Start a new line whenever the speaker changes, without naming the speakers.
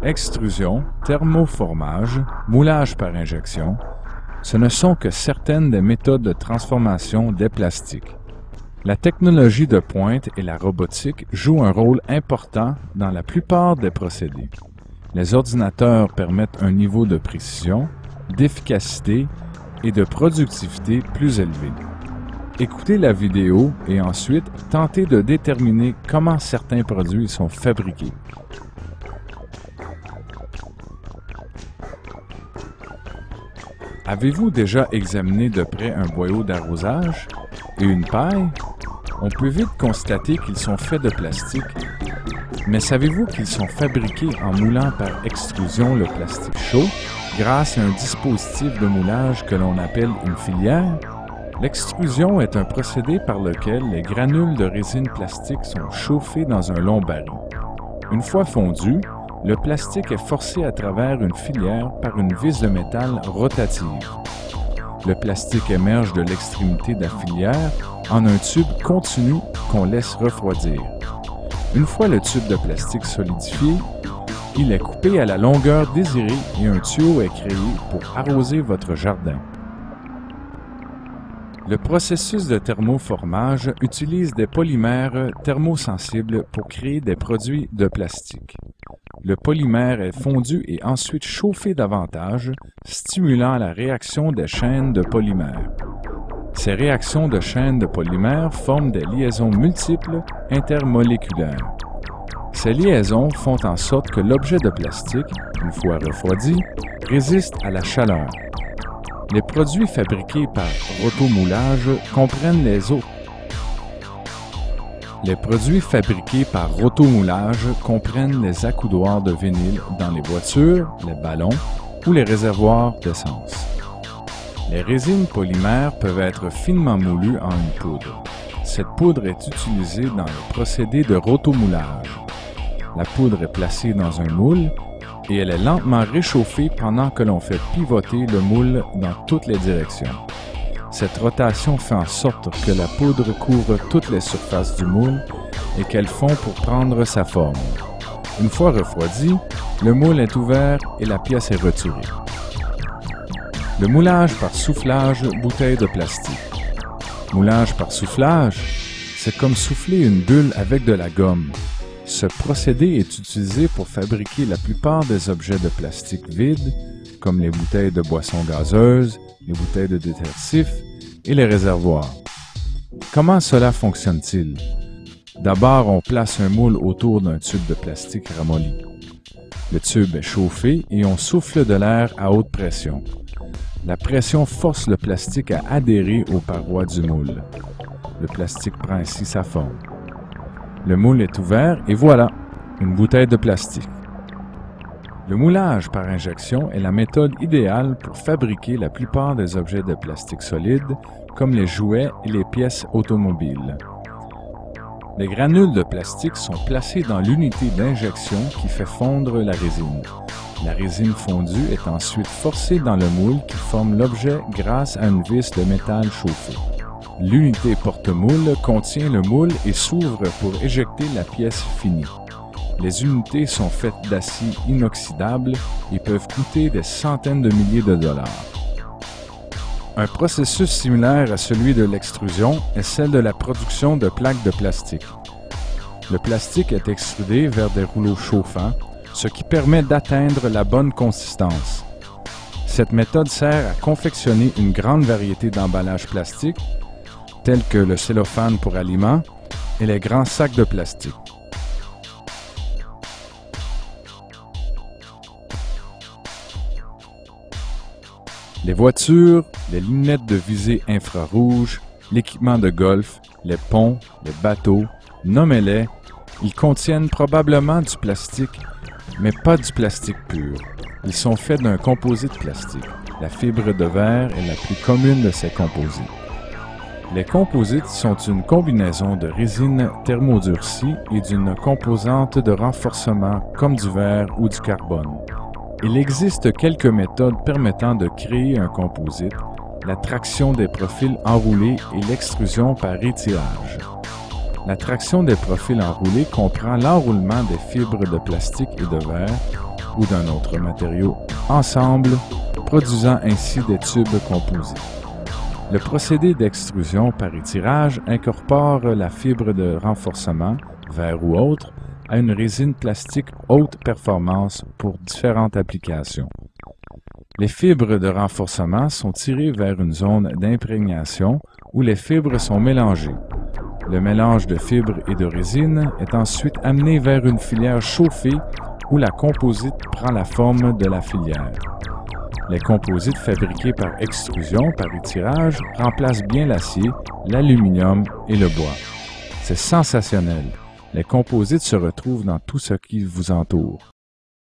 Extrusion, thermoformage, moulage par injection, ce ne sont que certaines des méthodes de transformation des plastiques. La technologie de pointe et la robotique jouent un rôle important dans la plupart des procédés. Les ordinateurs permettent un niveau de précision, d'efficacité et de productivité plus élevé. Écoutez la vidéo et ensuite tentez de déterminer comment certains produits sont fabriqués. Avez-vous déjà examiné de près un boyau d'arrosage et une paille? On peut vite constater qu'ils sont faits de plastique. Mais savez-vous qu'ils sont fabriqués en moulant par extrusion le plastique chaud grâce à un dispositif de moulage que l'on appelle une filière? L'extrusion est un procédé par lequel les granules de résine plastique sont chauffés dans un long baril. Une fois fondu, le plastique est forcé à travers une filière par une vis de métal rotative. Le plastique émerge de l'extrémité de la filière en un tube continu qu'on laisse refroidir. Une fois le tube de plastique solidifié, il est coupé à la longueur désirée et un tuyau est créé pour arroser votre jardin. Le processus de thermoformage utilise des polymères thermosensibles pour créer des produits de plastique. Le polymère est fondu et ensuite chauffé davantage, stimulant la réaction des chaînes de polymères. Ces réactions de chaînes de polymères forment des liaisons multiples intermoléculaires. Ces liaisons font en sorte que l'objet de plastique, une fois refroidi, résiste à la chaleur. Les produits fabriqués par rotomoulage comprennent les autres. Les produits fabriqués par rotomoulage comprennent les accoudoirs de vinyle dans les voitures, les ballons ou les réservoirs d'essence. Les résines polymères peuvent être finement moulues en une poudre. Cette poudre est utilisée dans le procédé de rotomoulage. La poudre est placée dans un moule et elle est lentement réchauffée pendant que l'on fait pivoter le moule dans toutes les directions. Cette rotation fait en sorte que la poudre couvre toutes les surfaces du moule et qu'elle fond pour prendre sa forme. Une fois refroidi, le moule est ouvert et la pièce est retirée. Le moulage par soufflage bouteille de plastique. Moulage par soufflage, c'est comme souffler une bulle avec de la gomme. Ce procédé est utilisé pour fabriquer la plupart des objets de plastique vides, comme les bouteilles de boissons gazeuses, les bouteilles de détergent et les réservoirs. Comment cela fonctionne-t-il? D'abord, on place un moule autour d'un tube de plastique ramolli. Le tube est chauffé et on souffle de l'air à haute pression. La pression force le plastique à adhérer aux parois du moule. Le plastique prend ainsi sa forme. Le moule est ouvert et voilà, une bouteille de plastique. Le moulage par injection est la méthode idéale pour fabriquer la plupart des objets de plastique solide, comme les jouets et les pièces automobiles. Les granules de plastique sont placées dans l'unité d'injection qui fait fondre la résine. La résine fondue est ensuite forcée dans le moule qui forme l'objet grâce à une vis de métal chauffé. L'unité porte-moule contient le moule et s'ouvre pour éjecter la pièce finie. Les unités sont faites d'acier inoxydable et peuvent coûter des centaines de milliers de dollars. Un processus similaire à celui de l'extrusion est celle de la production de plaques de plastique. Le plastique est extrudé vers des rouleaux chauffants, ce qui permet d'atteindre la bonne consistance. Cette méthode sert à confectionner une grande variété d'emballages plastiques, tels que le cellophane pour aliments et les grands sacs de plastique. Les voitures, les lunettes de visée infrarouge, l'équipement de golf, les ponts, les bateaux, nommez-les, ils contiennent probablement du plastique, mais pas du plastique pur. Ils sont faits d'un composite plastique. La fibre de verre est la plus commune de ces composites. Les composites sont une combinaison de résine thermodurcie et d'une composante de renforcement comme du verre ou du carbone. Il existe quelques méthodes permettant de créer un composite, la traction des profils enroulés et l'extrusion par étirage. La traction des profils enroulés comprend l'enroulement des fibres de plastique et de verre ou d'un autre matériau ensemble, produisant ainsi des tubes composés. Le procédé d'extrusion par étirage incorpore la fibre de renforcement, verre ou autre, à une résine plastique haute performance pour différentes applications. Les fibres de renforcement sont tirées vers une zone d'imprégnation où les fibres sont mélangées. Le mélange de fibres et de résine est ensuite amené vers une filière chauffée où la composite prend la forme de la filière. Les composites fabriqués par extrusion, par étirage, remplacent bien l'acier, l'aluminium et le bois. C'est sensationnel. Les composites se retrouvent dans tout ce qui vous entoure.